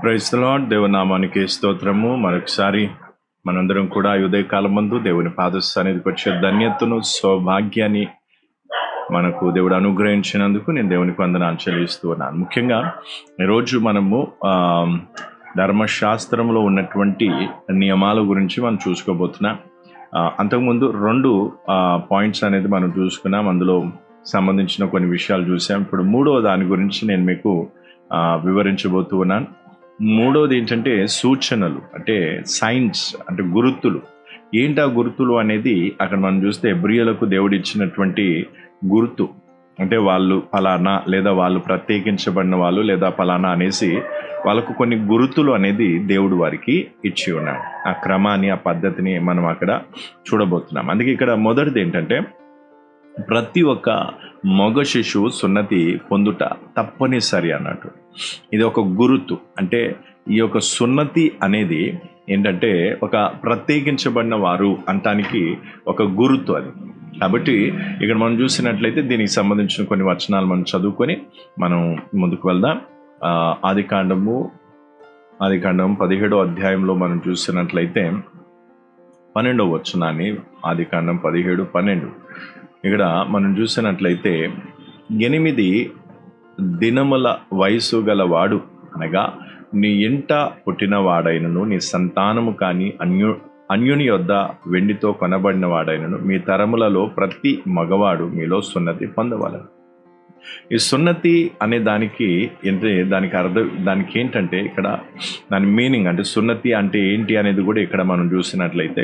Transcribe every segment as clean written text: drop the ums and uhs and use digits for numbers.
Praise the lord. దేవుని నామానికి స్తోత్రము. మరొకసారి మనందరం కూడా ఈ ఉదయకాలం ముందు దేవుని పాద సన్నిధికి వచ్చే ధన్యతను, సౌభాగ్యాన్ని మనకు దేవుడు అనుగ్రహించినందుకు నేను దేవునికి వందనాలు చెల్లిస్తూ ఉన్నాను. ముఖ్యంగా ఈరోజు మనము ధర్మశాస్త్రంలో ఉన్నటువంటి నియమాల గురించి మనం చూసుకోబోతున్నాం. అంతకుముందు 2 పాయింట్స్ అనేది మనం చూసుకున్నాం. అందులో సంబంధించిన కొన్ని విషయాలు చూసాం. ఇప్పుడు 3వ దాని గురించి నేను మీకు వివరించబోతూ ఉన్నాను. 3వది ఏంటంటే సూచనలు, అంటే సైన్స్, అంటే గుర్తులు. ఏంటి ఆ గుర్తులు అనేది అక్కడ మనం చూస్తే హెబ్రీయులకు దేవుడు ఇచ్చినటువంటి గుర్తు, అంటే వాళ్ళు ఫలానా లేదా వాళ్ళు ప్రత్యేకించబడిన వాళ్ళు లేదా ఫలానా అనేసి వాళ్ళకు కొన్ని గుర్తులు అనేది దేవుడు వారికి ఇచ్చి ఉన్నాడు. ఆ క్రమాన్ని, ఆ పద్ధతిని మనం అక్కడ చూడబోతున్నాం. అందుకే ఇక్కడ మొదటిది ఏంటంటే ప్రతి ఒక్క మగ శిశువు సున్నతి పొందుట తప్పనిసరి అన్నట్టు. ఇది ఒక గురుతు. అంటే ఈ యొక్క సున్నతి అనేది ఏంటంటే ఒక ప్రత్యేకించబడిన వారు అంటానికి ఒక గురుతు అది. కాబట్టి ఇక్కడ మనం చూసినట్లయితే దీనికి సంబంధించిన కొన్ని వచనాలు మనం చదువుకొని మనం ముందుకు వెళ్దాం. ఆదికాండం 17వ అధ్యాయంలో మనం చూసినట్లయితే 12వ వచనాన్ని, ఆదికాండం 17:12 ఇక్కడ మనం చూసినట్లయితే 8 దినముల వయసు గలవాడు అనగా నీ ఇంట పుట్టినవాడైనను నీ సంతానము కానీ అన్యుని యొద్ద వెండితో కొనబడిన వాడైనను మీ తరములలో ప్రతి మగవాడు మీలో సున్నతి పొందవలెను. ఈ సున్నతి అనే దానికి దానికి ఏంటంటే ఇక్కడ దాని మీనింగ్, అంటే సున్నతి అంటే ఏంటి అనేది కూడా ఇక్కడ మనం చూసినట్లయితే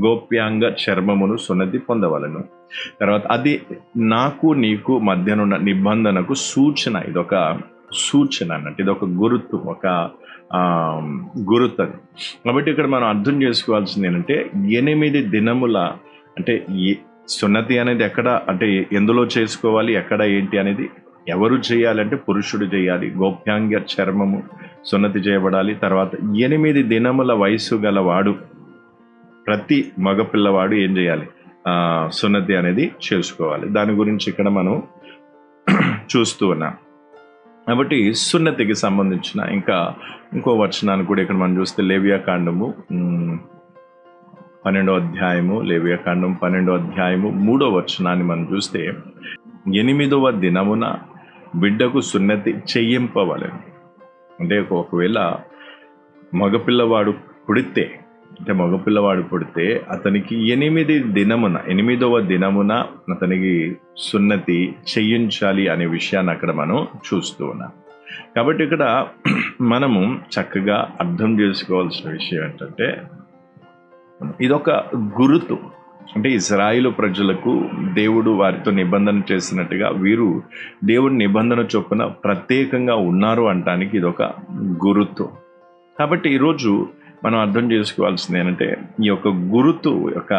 గోప్యాంగ చర్మమును సున్నతి పొందవలను. తర్వాత అది నాకు నీకు మధ్యనున్న నిబంధనకు సూచన. ఇదొక సూచన అన్నట్టు, ఇదొక గుర్తు, ఒక గుర్తు అది. కాబట్టి ఇక్కడ మనం అర్థం చేసుకోవాల్సింది ఏంటంటే 8 దినముల, అంటే సున్నతి అనేది ఎక్కడ, అంటే ఎందులో చేసుకోవాలి, ఎక్కడ ఏంటి అనేది, ఎవరు చేయాలంటే పురుషుడు చేయాలి. గోప్యాంగ చర్మము సున్నతి చేయబడాలి. తర్వాత 8 దినముల వయసు గలవాడు, ప్రతి మగపిల్లవాడు ఏం చేయాలి, సున్నతి అనేది చేసుకోవాలి. దాని గురించి ఇక్కడ మనం చూస్తూ ఉన్నాం. కాబట్టి సున్నతికి సంబంధించిన ఇంకో వచనాన్ని కూడా ఇక్కడ మనం చూస్తే లేవియాకాండము 12వ అధ్యాయము, లేవియాకాండం 12వ అధ్యాయము 3వ వచనాన్ని మనం చూస్తే 8వ దినమున బిడ్డకు సున్నతి చెయ్యింపవలెను. అంటే ఒకవేళ మగపిల్లవాడు పుడితే అతనికి 8వ దినమున అతనికి సున్నతి చెయ్యించాలి అనే విషయాన్ని అక్కడ మనం చూస్తూ ఉన్నాం. కాబట్టి ఇక్కడ మనము చక్కగా అర్థం చేసుకోవాల్సిన విషయం ఏంటంటే ఇదొక గురుతు. అంటే ఇశ్రాయేలు ప్రజలకు దేవుడు వారితో నిబంధన చేసినట్టుగా వీరు దేవుడి నిబంధన చొప్పున ప్రత్యేకంగా ఉన్నారు అంటానికి ఇదొక గురుతు. కాబట్టి ఈరోజు మనం అర్థం చేసుకోవాల్సింది ఏంటంటే ఈ యొక్క గురుతు యొక్క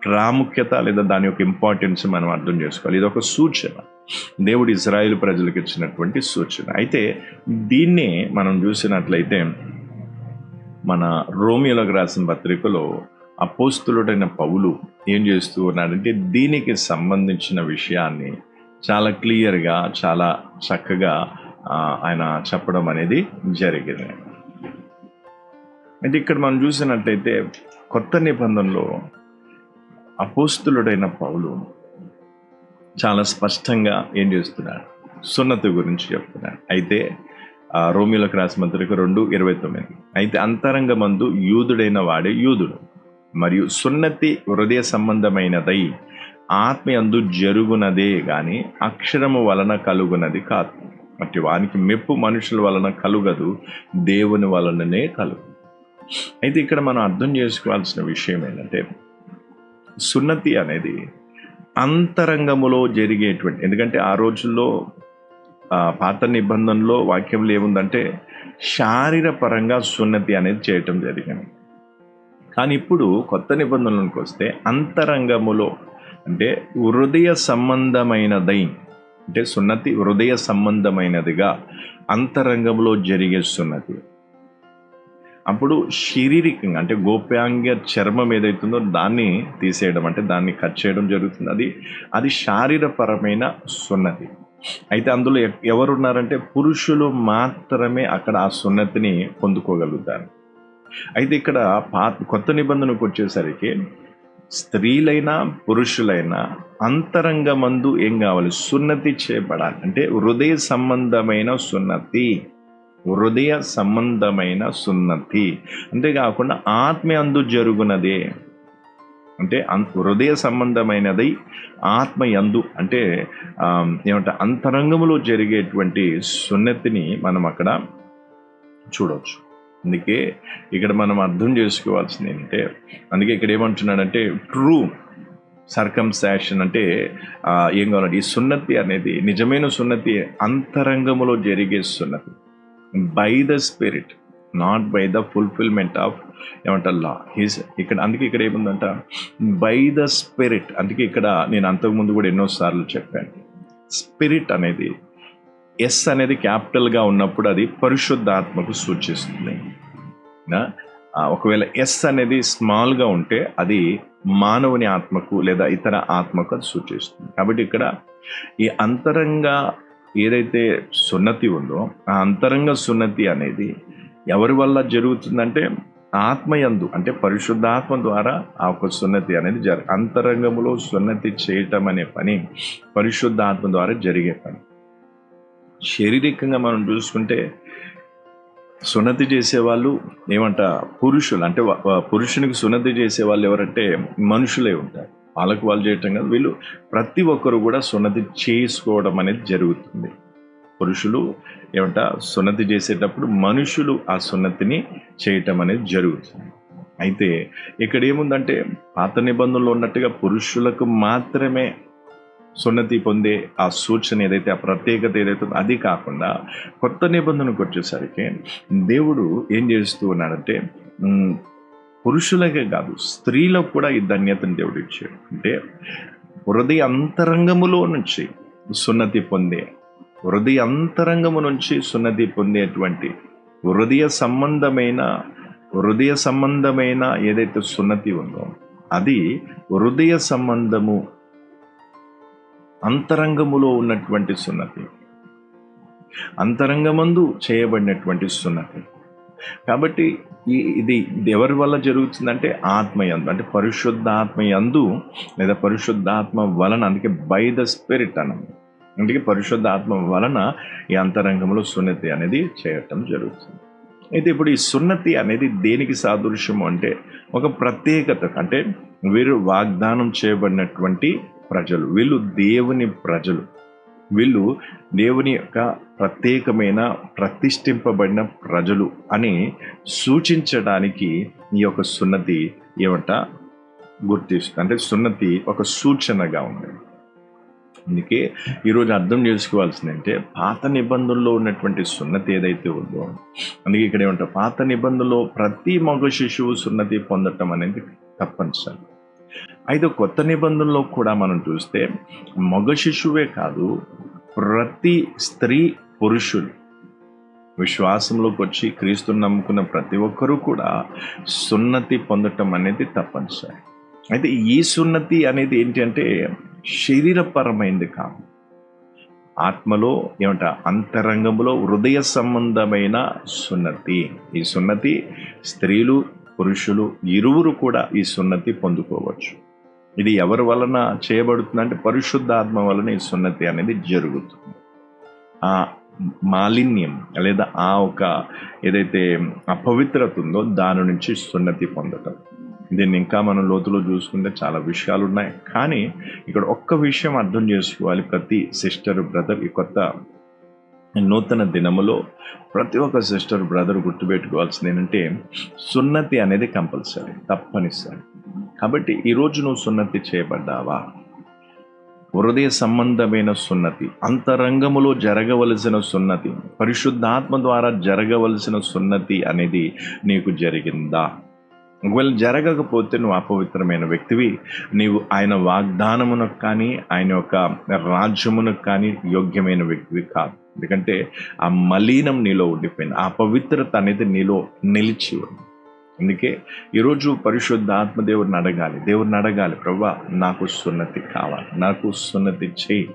ప్రాముఖ్యత లేదా దాని యొక్క ఇంపార్టెన్స్ మనం అర్థం చేసుకోవాలి. ఇది ఒక సూచన, దేవుడు ఇశ్రాయేలు ప్రజలకు ఇచ్చినటువంటి సూచన. అయితే దీన్నే మనం చూసినట్లయితే మన రోమియోలకు రాసిన పత్రికలో అపోస్తులుడైన పౌలు ఏం చేస్తూ ఉన్నాడంటే దీనికి సంబంధించిన విషయాన్ని చాలా క్లియర్గా, చాలా చక్కగా ఆయన చెప్పడం అనేది జరిగింది. అయితే ఇక్కడ మనం చూసినట్లయితే కొత్త నిబంధనలో అపోస్తులుడైన పౌలు చాలా స్పష్టంగా ఏం చేస్తున్నాడు, సున్నతి గురించి చెప్తున్నాడు. అయితే రోమియోలకు రాసిన పత్రిక 2:29 అయితే అంతరంగమందు యూదుడైన వాడే యూదుడు, మరియు సున్నతి హృదయ సంబంధమైనదై ఆత్మయందు జరుగునదే గాని అక్షరము వలన కలుగునది కాదు. అట్టి వానికి మెప్పు మనుషుల వలన కలుగదు, దేవుని వలననే కలుగు. అయితే ఇక్కడ మనం అర్థం చేసుకోవాల్సిన విషయం ఏంటంటే సున్నతి అనేది అంతరంగములో జరిగేటువంటి, ఎందుకంటే ఆ రోజుల్లో పాత నిబంధనలో వాక్యంలో ఏముందంటే శారీరపరంగా సున్నతి అనేది చేయటం జరిగింది. కానీ ఇప్పుడు కొత్త నిబంధనలకు వస్తే అంతరంగములో, అంటే హృదయ సంబంధమైనదై, అంటే సున్నతి హృదయ సంబంధమైనదిగా అంతరంగంలో జరిగే సున్నతి. అప్పుడు శారీరకంగా, అంటే గోప్యాంగ చర్మం ఏదైతుందో దాన్ని తీసేయడం, అంటే దాన్ని కట్ చేయడం జరుగుతుంది. అది శారీరపరమైన సున్నతి. అయితే అందులో ఎవరున్నారంటే పురుషులు మాత్రమే అక్కడ ఆ సున్నతిని పొందుకోగలుగుతారు. అయితే ఇక్కడ కొత్త నిబంధనకు వచ్చేసరికి స్త్రీలైనా పురుషులైనా అంతరంగమందు ఏం కావాలి? సున్నతి చేయబడాలి. అంటే హృదయ సంబంధమైన సున్నతి, హృదయ సంబంధమైన సున్నతి. అంతేకాకుండా ఆత్మయందు జరుగునదే, అంటే హృదయ సంబంధమైనది ఆత్మయందు, అంటే ఏమంటే అంతరంగములో జరిగేటువంటి సున్నతిని మనం అక్కడ చూడవచ్చు. అందుకే ఇక్కడ మనం అర్థం చేసుకోవాల్సింది ఏంటంటే, అందుకే ఇక్కడ ఏమంటున్నాడంటే ట్రూ సర్కంసాషన్ అంటే ఏం కావాలంటే ఈ సున్నతి అనేది నిజమైన సున్నతి అంతరంగములో జరిగే సున్నతి, by the spirit, not by the fulfilment of ఏమంటారు లా. ఇక్కడ అందుకే ఇక్కడ ఏముందంట, బై ద స్పిరిట్. అందుకే ఇక్కడ నేను అంతకుముందు కూడా ఎన్నోసార్లు చెప్పాను, స్పిరిట్ అనేది ఎస్ అనేది క్యాపిటల్గా ఉన్నప్పుడు అది పరిశుద్ధాత్మకు సూచిస్తుంది. ఒకవేళ ఎస్ అనేది స్మాల్గా ఉంటే అది మానవుని ఆత్మకు లేదా ఇతర ఆత్మకు అది సూచిస్తుంది. కాబట్టి ఇక్కడ ఈ అంతరంగ ఏదైతే సున్నతి ఉందో ఆ అంతరంగ సున్నతి అనేది ఎవరి వల్ల జరుగుతుందంటే ఆత్మయందు, అంటే పరిశుద్ధాత్మ ద్వారా ఆ ఒక సున్నతి అనేది అంతరంగములో సున్నతి చేయటం అనే పని పరిశుద్ధాత్మ ద్వారా జరిగే పని. శారీరకంగా మనం చూసుకుంటే సున్నతి చేసేవాళ్ళు ఏమంట పురుషులు, అంటే పురుషునికి సున్నతి చేసేవాళ్ళు ఎవరంటే మనుషులే ఉంటారు. వాళ్ళకు వాళ్ళు చేయటం కాదు, వీళ్ళు ప్రతి ఒక్కరు కూడా సున్నతి చేసుకోవడం అనేది జరుగుతుంది. పురుషులు ఏమంట సున్నతి చేసేటప్పుడు మనుషులు ఆ సున్నతిని చేయటం అనేది జరుగుతుంది. అయితే ఇక్కడ ఏముందంటే పాత నిబంధనలో ఉన్నట్టుగా పురుషులకు మాత్రమే సున్నతి పొందే ఆ సూచన ఏదైతే, ఆ ప్రత్యేకత ఏదైతే అది కాకుండా కొత్త నిబంధనకు వచ్చేసరికి దేవుడు ఏం చేస్తూ ఉన్నాడంటే పురుషులకే కాదు స్త్రీలకు కూడా ఈ ధన్యతను దేవుడు ఇచ్చాడు. అంటే హృదయ అంతరంగములో నుంచి సున్నతి పొందే, హృదయ అంతరంగము నుంచి సున్నతి పొందేటువంటి హృదయ సంబంధమైన ఏదైతే సున్నతి ఉందో అది హృదయ సంబంధము, అంతరంగములో ఉన్నటువంటి సున్నతి, అంతరంగమందు చేయబడినటువంటి సున్నతి. కాబట్టి ఇది ఎవరి వల్ల జరుగుతుందంటే ఆత్మయందు, అంటే పరిశుద్ధాత్మయందు లేదా పరిశుద్ధాత్మ వలన. అందుకే బై ద స్పిరిట్ అన్నది. అందుకే పరిశుద్ధాత్మ వలన ఈ అంతరంగంలో సున్నతి అనేది చేయటం జరుగుతుంది. అయితే ఇప్పుడు ఈ సున్నతి అనేది దేనికి సాదృశ్యము అంటే ఒక ప్రత్యేకత, అంటే వీరు వాగ్దానం చేయబడినటువంటి ప్రజలు, వీళ్ళు దేవుని ప్రజలు, వీళ్ళు దేవుని యొక్క ప్రత్యేకమైన ప్రతిష్ఠింపబడిన ప్రజలు అని సూచించడానికి ఈ యొక్క సున్నతి ఏమంట గుర్తిస్తుంది. అంటే సున్నతి ఒక సూచనగా ఉంది. అందుకే ఈరోజు అర్థం చేసుకోవాల్సింది అంటే పాత నిబంధనలో ఉన్నటువంటి సున్నతి ఏదైతే ఉందో, అందుకే ఇక్కడ ఏమంటారు పాత నిబంధనలో ప్రతి మగ శిశువు సున్నతి పొందటం అనేది తప్పనిసరి. అయితే కొత్త నిబంధనలో కూడా మనం చూస్తే మగ శిశువే కాదు, ప్రతి స్త్రీ పురుషులు విశ్వాసంలోకి వచ్చి క్రీస్తుని నమ్ముకున్న ప్రతి ఒక్కరూ కూడా సున్నతి పొందటం అనేది తప్పనిసరి. అయితే ఈ సున్నతి అనేది ఏంటి అంటే శరీరపరమైనది కాదు, ఆత్మలో ఏమంట అంతరంగంలో హృదయ సంబంధమైన సున్నతి. ఈ సున్నతి స్త్రీలు పురుషులు ఇరువురు కూడా ఈ సున్నతి పొందుకోవచ్చు. ఇది ఎవరి వలన చేయబడుతుందంటే పరిశుద్ధాత్మ వలన ఈ సున్నతి అనేది జరుగుతుంది. ఆ మాలిన్యం లేదా ఆ ఒక ఏదైతే అపవిత్రత ఉందో దాని నుంచి సున్నతి పొందటం. దీన్ని ఇంకా మనం లోతులో చూసుకుంటే చాలా విషయాలు ఉన్నాయి. కానీ ఇక్కడ ఒక్క విషయం అర్థం చేసుకోవాలి ప్రతి సిస్టర్ బ్రదర్. ఈ కొత్త నూతన దినములో ప్రతి ఒక్క సిస్టర్ బ్రదర్ గుర్తుపెట్టుకోవాల్సింది ఏంటంటే సున్నతి అనేది కంపల్సరీ, తప్పనిసరి. కాబట్టి ఈరోజు నువ్వు సున్నతి చేయబడ్డావా? హృదయ సంబంధమైన సున్నతి, అంతరంగములో జరగవలసిన సున్నతి, పరిశుద్ధాత్మ ద్వారా జరగవలసిన సున్నతి అనేది నీకు జరిగిందా? ఒకవేళ జరగకపోతే నువ్వు అపవిత్రమైన వ్యక్తివి. నీవు ఆయన వాగ్దానమునకు కానీ ఆయన యొక్క రాజ్యమునకు కానీ యోగ్యమైన వ్యక్తివి కాదు. ఎందుకంటే ఆ మలీనం నీలో ఉండిపోయింది, ఆ పవిత్రత అనేది నీలో నిలిచి ఉంది. అందుకే ఈరోజు పరిశుద్ధ ఆత్మదేవుడిని అడగాలి, ప్రభువా నాకు సున్నతి కావాలి, నాకు సున్నతి చేయి.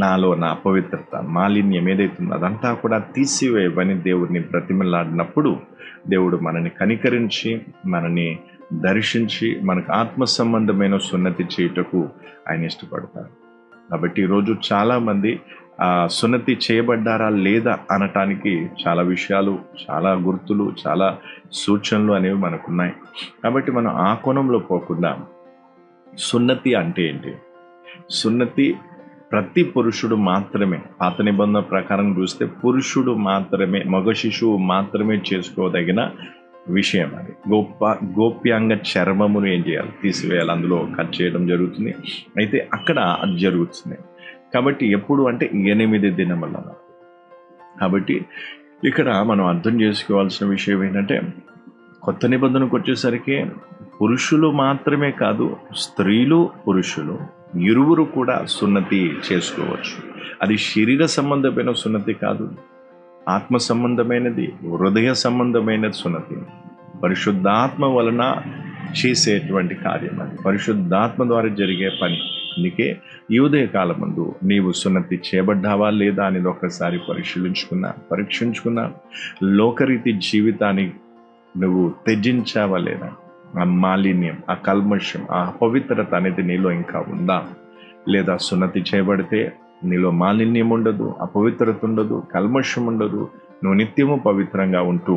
నాలో నా అపవిత్రత, మాలిన్యం ఏదైతుందో అదంతా కూడా తీసివేయమని దేవుడిని బ్రతిమలాడినప్పుడు దేవుడు మనని కనికరించి, మనని దర్శించి, మనకు ఆత్మ సంబంధమైన సున్నతి చేయుటకు ఆయన ఇష్టపడతారు. కాబట్టి ఈరోజు చాలామంది సున్నతి చేయబడ్డారా లేదా అనటానికి చాలా విషయాలు, చాలా గుర్తులు, చాలా సూచనలు అనేవి మనకున్నాయి. కాబట్టి మనం ఆ కోణంలో పోకుండా సున్నతి అంటే ఏంటి? సున్నతి ప్రతి పురుషుడు మాత్రమే, పాత నిబంధన ప్రకారం చూస్తే పురుషుడు మాత్రమే, మగ శిశువు మాత్రమే చేసుకోదగిన విషయం. అది గోప్యాంగ చర్మమును ఏం చేయాలి? తీసివేయాలి, అందులో కట్ చేయడం జరుగుతుంది. అయితే అక్కడ అది జరుగుతుంది. కాబట్టి ఎప్పుడు అంటే 8 దినముల. కాబట్టి ఇక్కడ మనం అర్థం చేసుకోవాల్సిన విషయం ఏంటంటే, కొత్త నిబంధనకు వచ్చేసరికి పురుషులు మాత్రమే కాదు, స్త్రీలు పురుషులు ఇరువురు కూడా సున్నతి చేసుకోవచ్చు. అది శరీర సంబంధమైన సున్నతి కాదు, ఆత్మ సంబంధమైనది, హృదయ సంబంధమైన సున్నతి. పరిశుద్ధాత్మ వలన చేసేటువంటి కార్యం, అది పరిశుద్ధాత్మ ద్వారా జరిగే పని. అందుకే ఈ ఉదయకాలం ముందు నీవు సున్నతి చేయబడ్డావా లేదా అనేది ఒకసారి పరీక్షించుకున్నా. లోకరీతి జీవితాన్ని నువ్వు త్యజించావా లేదా? ఆ మాలిన్యం, ఆ కల్మషం, ఆ అపవిత్రత అనేది నీలో ఇంకా ఉందా లేదా? సున్నతి చేయబడితే నీలో మాలిన్యం ఉండదు, అపవిత్రత ఉండదు, కల్మషం ఉండదు. నువ్వు నిత్యము పవిత్రంగా ఉంటూ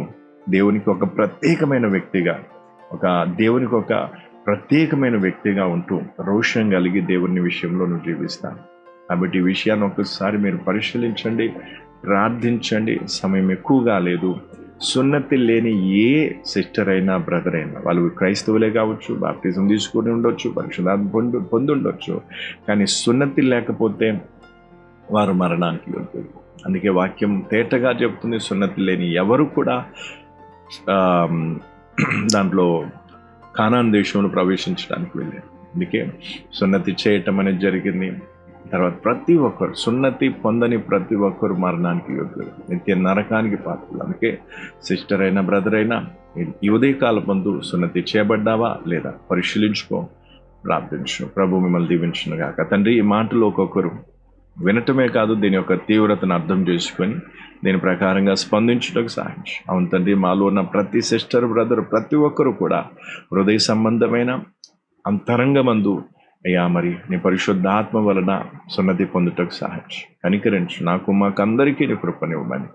దేవునికి ఒక ప్రత్యేకమైన వ్యక్తిగా ఉంటూ రోషం కలిగి దేవుని విషయంలో నువ్వు జీవిస్తాను. కాబట్టి ఈ విషయాన్ని ఒకసారి మీరు పరిశీలించండి, ప్రార్థించండి. సమయం ఎక్కువగా లేదు. సున్నతి లేని ఏ సిస్టర్ అయినా, బ్రదర్ అయినా, వాళ్ళు క్రైస్తవులే కావచ్చు, బాప్టిజం తీసుకుని ఉండొచ్చు, పరిశుద్ధాత్మ పొంది ఉండొచ్చు, కానీ సున్నతి లేకపోతే వారు మరణానికి యోగ్యులు. అందుకే వాక్యం తేటగా చెప్తుంది, సున్నతి లేని ఎవరు కూడా దాంట్లో కానాన్ దేశంలో ప్రవేశించడానికి వెళ్ళారు. అందుకే సున్నతి చేయటం అనేది జరిగింది. తర్వాత ప్రతి ఒక్కరు సున్నతి పొందని ప్రతి ఒక్కరు మరణానికి యోగ్యులు, నిత్య నరకానికి పాత్రలు. అందుకే సిస్టర్ అయినా, బ్రదర్ అయినా, ఈ ఉదయకాల ముందు సున్నతి చేయబడ్డావా లేదా పరిశీలించుకో, ప్రార్థించు. ప్రభు మిమ్మల్ని దీవించును గాక. తండ్రి, ఈ మాటలు ఒక్కొక్కరు వినటమే కాదు, దీని యొక్క తీవ్రతను అర్థం చేసుకొని దీని ప్రకారంగా స్పందించుటకు సహాయించు. అవును తండ్రి, మాలో ఉన్న ప్రతి సిస్టర్, బ్రదర్, ప్రతి ఒక్కరు కూడా హృదయ సంబంధమైన అంతరంగమందు అయ్యా మరి నీ పరిశుద్ధాత్మ వలన సున్నతి పొందుటకు సహాయించు. కనికరించు. నాకు మాకందరికీ నీ కృపనివ్వమని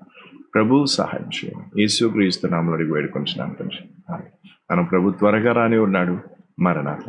ప్రభువు సహాయం చేయండి. యేసుక్రీస్తు నామములో అడిగి వేడుకొంచున్నాను తండ్రి. మన ప్రభు త్వరగా రాని ఉన్నాడు. మరణాత.